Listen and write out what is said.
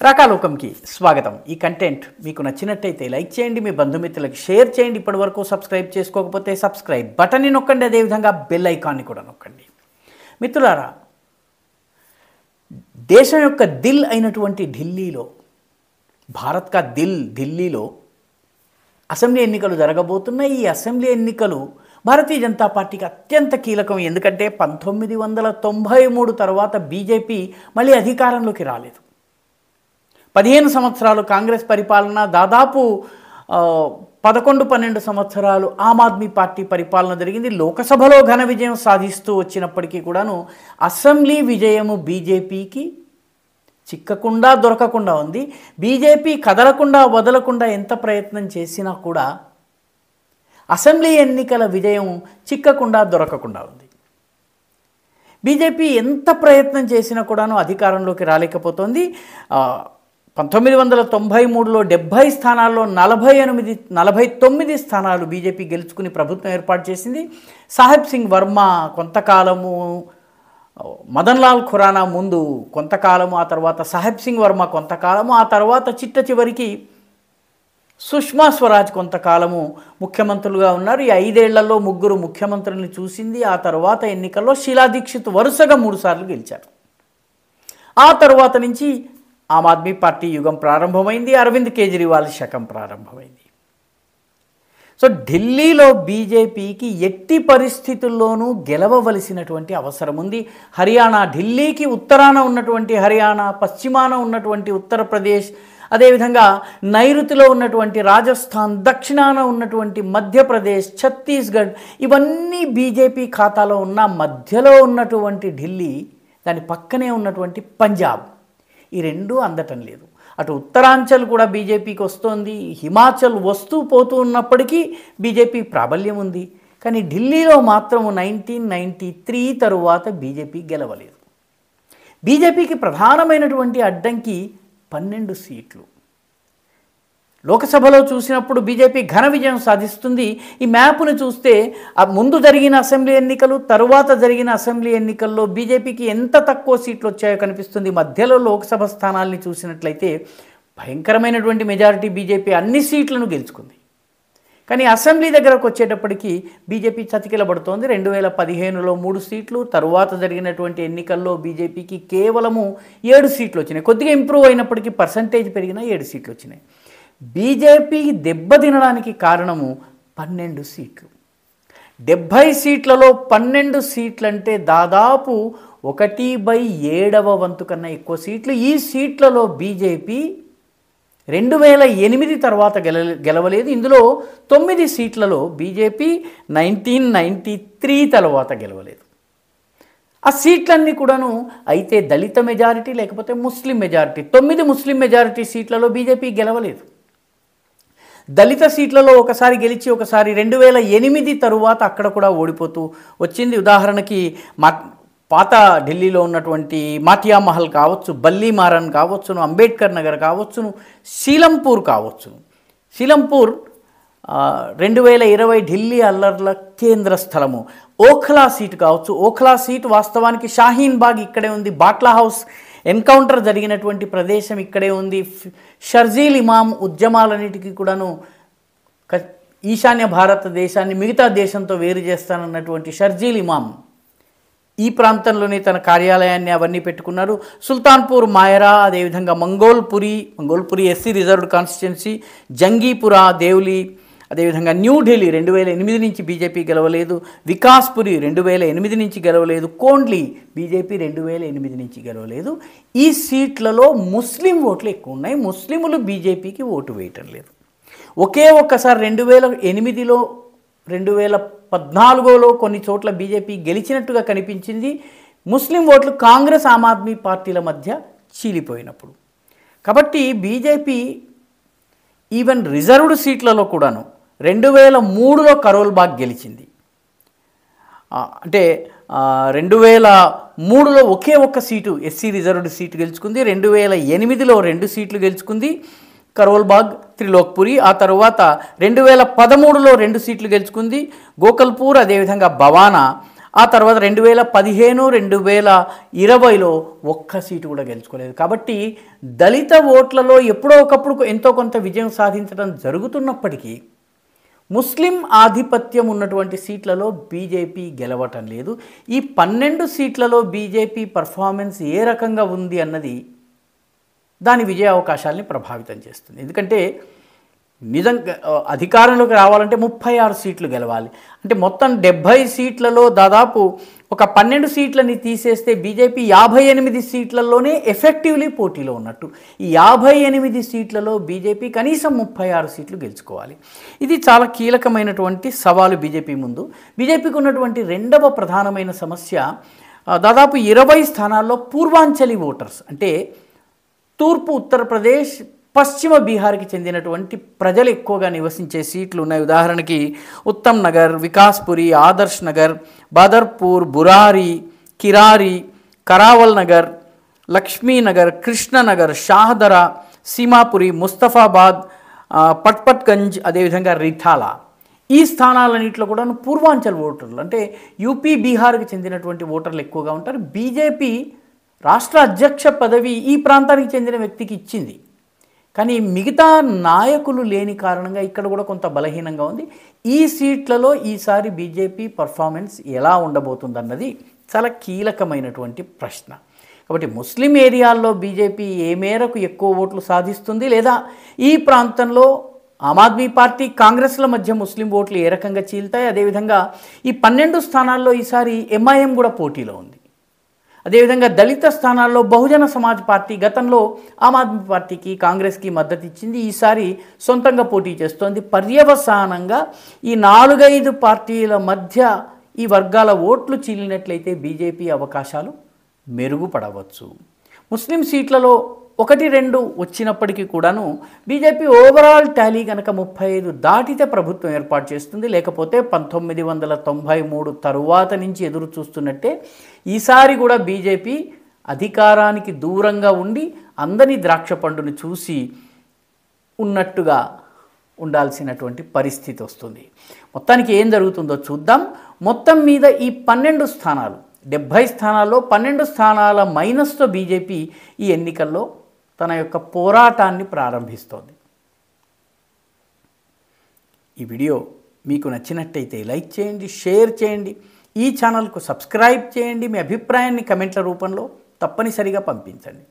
రాకాలోకంకి స్వాగతం. ఈ కంటెంట్ మీకు నచ్చినట్టయితే లైక్ చేయండి, మీ బంధుమిత్రులకు షేర్ చేయండి. ఇప్పటివరకు సబ్స్క్రైబ్ చేసుకోకపోతే సబ్స్క్రైబ్ బటన్ని నొక్కండి, అదేవిధంగా బెల్ ఐకాన్ని కూడా నొక్కండి. మిత్రులారా, దేశం యొక్క దిల్ అయినటువంటి ఢిల్లీలో, భారత్ కా దిల్ ఢిల్లీలో అసెంబ్లీ ఎన్నికలు జరగబోతున్నాయి. ఈ అసెంబ్లీ ఎన్నికలు భారతీయ జనతా పార్టీకి అత్యంత కీలకం. ఎందుకంటే 1993 తర్వాత బీజేపీ మళ్ళీ అధికారంలోకి రాలేదు. 15 సంవత్సరాలు కాంగ్రెస్ పరిపాలన, దాదాపు 11-12 సంవత్సరాలు ఆమ్ ఆద్మీ పార్టీ పరిపాలన జరిగింది. లోకసభలో ఘన విజయం సాధిస్తూ వచ్చినప్పటికీ కూడాను అసెంబ్లీ విజయము బీజేపీకి చిక్కకుండా దొరకకుండా ఉంది. బీజేపీ కదలకుండా వదలకుండా ఎంత ప్రయత్నం చేసినా కూడా అసెంబ్లీ ఎన్నికల విజయం చిక్కకుండా దొరకకుండా ఉంది. బీజేపీ ఎంత ప్రయత్నం చేసినా కూడాను అధికారంలోకి రాలేకపోతుంది. 1993లో 70 స్థానాల్లో 49 స్థానాలు బీజేపీ గెలుచుకుని ప్రభుత్వం ఏర్పాటు చేసింది. సాహెబ్ సింగ్ వర్మ కొంతకాలము, మదన్ లాల్ ఖురానా ముందు కొంతకాలము, ఆ తర్వాత సాహెబ్ సింగ్ వర్మ కొంతకాలము, ఆ తర్వాత చివరికి సుష్మా స్వరాజ్ కొంతకాలము ముఖ్యమంత్రులుగా ఉన్నారు. ఈ 5 ఏళ్లలో 3 ముఖ్యమంత్రులను చూసింది. ఆ తర్వాత ఎన్నికల్లో షీలా దీక్షిత్ వరుసగా 3 సార్లు గెలిచారు. ఆ తర్వాత నుంచి ఆమ్ ఆద్మీ పార్టీ యుగం ప్రారంభమైంది. అరవింద్ కేజ్రీవాల్ శకం ప్రారంభమైంది. సో ఢిల్లీలో బీజేపీకి ఎట్టి పరిస్థితుల్లోనూ గెలవవలసినటువంటి అవసరం ఉంది. హర్యానా, ఢిల్లీకి ఉత్తరాన ఉన్నటువంటి హర్యానా, పశ్చిమాన ఉన్నటువంటి ఉత్తరప్రదేశ్, అదేవిధంగా నైరుతిలో ఉన్నటువంటి రాజస్థాన్, దక్షిణాన ఉన్నటువంటి మధ్యప్రదేశ్, ఛత్తీస్గఢ్, ఇవన్నీ బీజేపీ ఖాతాలో ఉన్న, మధ్యలో ఉన్నటువంటి ఢిల్లీ, దాని పక్కనే ఉన్నటువంటి పంజాబ్, ఈ రెండూ అందటం లేదు. అటు ఉత్తరాంచల్ కూడా బీజేపీకి వస్తోంది, హిమాచల్ వస్తూ పోతూ ఉన్నప్పటికీ బీజేపీ ప్రాబల్యం ఉంది. కానీ ఢిల్లీలో మాత్రం 1993 తరువాత బీజేపీ గెలవలేదు. బీజేపీకి ప్రధానమైనటువంటి అడ్డంకి 12 సీట్లు. లోకసభలో చూసినప్పుడు బీజేపీ ఘన విజయం సాధిస్తుంది. ఈ మ్యాప్ను చూస్తే ముందు జరిగిన అసెంబ్లీ ఎన్నికలు, తరువాత జరిగిన అసెంబ్లీ ఎన్నికల్లో బీజేపీకి ఎంత తక్కువ సీట్లు వచ్చాయో కనిపిస్తుంది. మధ్యలో లోక్సభ స్థానాల్ని చూసినట్లయితే భయంకరమైనటువంటి మెజారిటీ బీజేపీ అన్ని సీట్లను గెలుచుకుంది. కానీ అసెంబ్లీ దగ్గరకు వచ్చేటప్పటికి బీజేపీ చతికిలబడుతోంది. 2015లో 3 సీట్లు, తరువాత జరిగినటువంటి ఎన్నికల్లో బీజేపీకి కేవలము 7 సీట్లు వచ్చినాయి. కొద్దిగా ఇంప్రూవ్ అయినప్పటికీ పర్సంటేజ్ పెరిగిన 7 సీట్లు వచ్చినాయి. బీజేపీ దెబ్బతినడానికి కారణము 12 సీట్లు. 70 సీట్లలో 12 సీట్లు అంటే దాదాపు 1/7 వంతు కన్నా ఎక్కువ సీట్లు. ఈ సీట్లలో బీజేపీ 2008 తర్వాత గెలవలేదు. ఇందులో 9 సీట్లలో బీజేపీ 1993 తర్వాత గెలవలేదు. ఆ సీట్లన్నీ కూడాను అయితే దళిత మెజారిటీ లేకపోతే ముస్లిం మెజారిటీ. 9 ముస్లిం మెజారిటీ సీట్లలో బీజేపీ గెలవలేదు. దళిత సీట్లలో ఒకసారి గెలిచి ఒకసారి 2008 తరువాత అక్కడ కూడా ఓడిపోతూ వచ్చింది. ఉదాహరణకి పాత ఢిల్లీలో ఉన్నటువంటి మాటియా మహల్ కావచ్చు, బల్లీ మారన్ కావచ్చును, అంబేద్కర్ నగర్ కావచ్చును, శీలంపూర్ కావచ్చును. శీలంపూర్ 2020 ఢిల్లీ అల్లర్ల కేంద్ర స్థలము. ఓఖ్లా సీటు కావచ్చు. ఓఖ్లా సీటు వాస్తవానికి షాహీన్ బాగ్ ఇక్కడే ఉంది. బాట్లా హౌస్ ఎన్కౌంటర్ జరిగినటువంటి ప్రదేశం ఇక్కడే ఉంది. షర్జీల్ ఇమాం ఉద్యమాలన్నిటికీ కూడాను ఈశాన్య భారతదేశాన్ని మిగతా దేశంతో వేరు చేస్తానన్నటువంటి షర్జీల్ ఇమాం ఈ ప్రాంతంలోనే తన కార్యాలయాన్ని అవన్నీ పెట్టుకున్నారు. సుల్తాన్పూర్ మాయరా, అదేవిధంగా మంగోల్పురి ఎస్సీ రిజర్వ్డ్ కాన్స్టిట్యున్సీ, జంగీపురా, దేవ్లీ, అదేవిధంగా న్యూఢిల్లీ 2008 నుంచి బీజేపీ గెలవలేదు. వికాస్పురి 2008 నుంచి గెలవలేదు. కోండ్లీ బీజేపీ 2008 నుంచి గెలవలేదు. ఈ సీట్లలో ముస్లిం ఓట్లు ఎక్కువ ఉన్నాయి. ముస్లిములు బీజేపీకి ఓటు వేయటం లేదు. ఒకే ఒక్కసారి 2008లో 2014లో కొన్ని చోట్ల బీజేపీ గెలిచినట్టుగా కనిపించింది. ముస్లిం ఓట్లు కాంగ్రెస్, ఆమ్ ఆద్మీ పార్టీల మధ్య చీలిపోయినప్పుడు. కాబట్టి బీజేపీ ఈవెన్ రిజర్వ్డ్ సీట్లలో కూడాను 2003లో కరోల్ బాగ్ గెలిచింది. అంటే 2003లో ఒకే ఒక్క సీటు ఎస్సీ రిజర్వ్డ్ సీటు గెలుచుకుంది. 2008లో 2 సీట్లు గెలుచుకుంది కరోల్ బాగ్, త్రిలోక్పురి. ఆ తర్వాత 2013లో 2 సీట్లు గెలుచుకుంది గోకల్పూర్, అదేవిధంగా భవానా. ఆ తర్వాత 2015, 2020లో ఒక్క సీటు కూడా గెలుచుకోలేదు. కాబట్టి దళిత ఓట్లలో ఎప్పుడో ఒకప్పుడు ఎంతో కొంత విజయం సాధించడం జరుగుతున్నప్పటికీ ముస్లిం ఆధిపత్యం ఉన్నటువంటి సీట్లలో బీజేపీ గెలవటం లేదు. ఈ 12 సీట్లలో బీజేపీ పర్ఫార్మెన్స్ ఏ రకంగా ఉంది అన్నది దాని విజయ అవకాశాలని ప్రభావితం చేస్తుంది. ఎందుకంటే నిజంగా అధికారంలోకి రావాలంటే 36 సీట్లు గెలవాలి. అంటే మొత్తం 70 సీట్లలో దాదాపు ఒక 12 సీట్లని తీసేస్తే బీజేపీ 58 సీట్లలోనే ఎఫెక్టివ్లీ పోటీలో ఉన్నట్టు. ఈ 58 సీట్లలో బీజేపీ కనీసం 36 సీట్లు గెలుచుకోవాలి. ఇది చాలా కీలకమైనటువంటి సవాలు బీజేపీ ముందు. బీజేపీకి ఉన్నటువంటి రెండవ ప్రధానమైన సమస్య దాదాపు 20 స్థానాల్లో పూర్వాంచలి ఓటర్స్, అంటే తూర్పు ఉత్తరప్రదేశ్, పశ్చిమ బీహార్కి చెందినటువంటి ప్రజలు ఎక్కువగా నివసించే సీట్లు ఉన్నాయి. ఉదాహరణకి ఉత్తమ్ నగర్, వికాస్పురి, ఆదర్శ్ నగర్, బదర్పూర్, బురారి, కిరారి, కరావల్ నగర్, లక్ష్మీనగర్, కృష్ణనగర్, షాహదరా, సీమాపురి, ముస్తఫాబాద్, పట్పట్గంజ్, అదేవిధంగా రిఠాలా. ఈ స్థానాలన్నింటిలో కూడా పూర్వాంచల్ ఓటర్లు, అంటే యూపీ, బీహార్కి చెందినటువంటి ఓటర్లు ఎక్కువగా ఉంటారు. బీజేపీ రాష్ట్ర అధ్యక్ష పదవి ఈ ప్రాంతానికి చెందిన వ్యక్తికి ఇచ్చింది, కానీ మిగతా నాయకులు లేని కారణంగా ఇక్కడ కూడా కొంత బలహీనంగా ఉంది. ఈ సీట్లలో ఈసారి బీజేపీ పర్ఫార్మెన్స్ ఎలా ఉండబోతుందన్నది చాలా కీలకమైనటువంటి ప్రశ్న. కాబట్టి ముస్లిం ఏరియాల్లో బీజేపీ ఏ మేరకు ఎక్కువ ఓట్లు సాధిస్తుంది, లేదా ఈ ప్రాంతంలో ఆమ్ ఆద్మీ పార్టీ, కాంగ్రెస్ల మధ్య ముస్లిం ఓట్లు ఏ రకంగా చీల్తాయి. అదేవిధంగా ఈ 12 స్థానాల్లో ఈసారి ఎంఐఎం కూడా పోటీలో ఉంది. అదేవిధంగా దళిత స్థానాల్లో బహుజన సమాజ్ పార్టీ గతంలో ఆమ్ ఆద్మీ పార్టీకి, కాంగ్రెస్కి మద్దతు ఇచ్చింది, ఈసారి సొంతంగా పోటీ చేస్తోంది. పర్యవసానంగా ఈ 4-5 పార్టీల మధ్య ఈ వర్గాల ఓట్లు చీలినట్లయితే బీజేపీ అవకాశాలు మెరుగుపడవచ్చు. ముస్లిం సీట్లలో 1-2 వచ్చినప్పటికీ కూడాను బీజేపీ ఓవరాల్ టాలీ కనుక 35 దాటితే ప్రభుత్వం ఏర్పాటు చేస్తుంది. లేకపోతే 1993 తరువాత నుంచి ఎదురు చూస్తున్నట్టే ఈసారి కూడా బీజేపీ అధికారానికి దూరంగా ఉండి అందరి ద్రాక్ష పండుని చూసి ఉన్నట్టుగా ఉండాల్సినటువంటి పరిస్థితి వస్తుంది. మొత్తానికి ఏం జరుగుతుందో చూద్దాం. మొత్తం మీద ఈ 12 స్థానాలు, 70 స్థానాల్లో 12 స్థానాల మైనస్తో బీజేపీ ఈ ఎన్నికల్లో తన యొక్క పోరాటాన్ని ప్రారంభిస్తోంది. ఈ వీడియో మీకు నచ్చినట్టయితే లైక్ చేయండి, షేర్ చేయండి, ఈ ఛానల్కు సబ్స్క్రైబ్ చేయండి. మీ అభిప్రాయాన్ని కమెంట్ల రూపంలో తప్పనిసరిగా పంపించండి.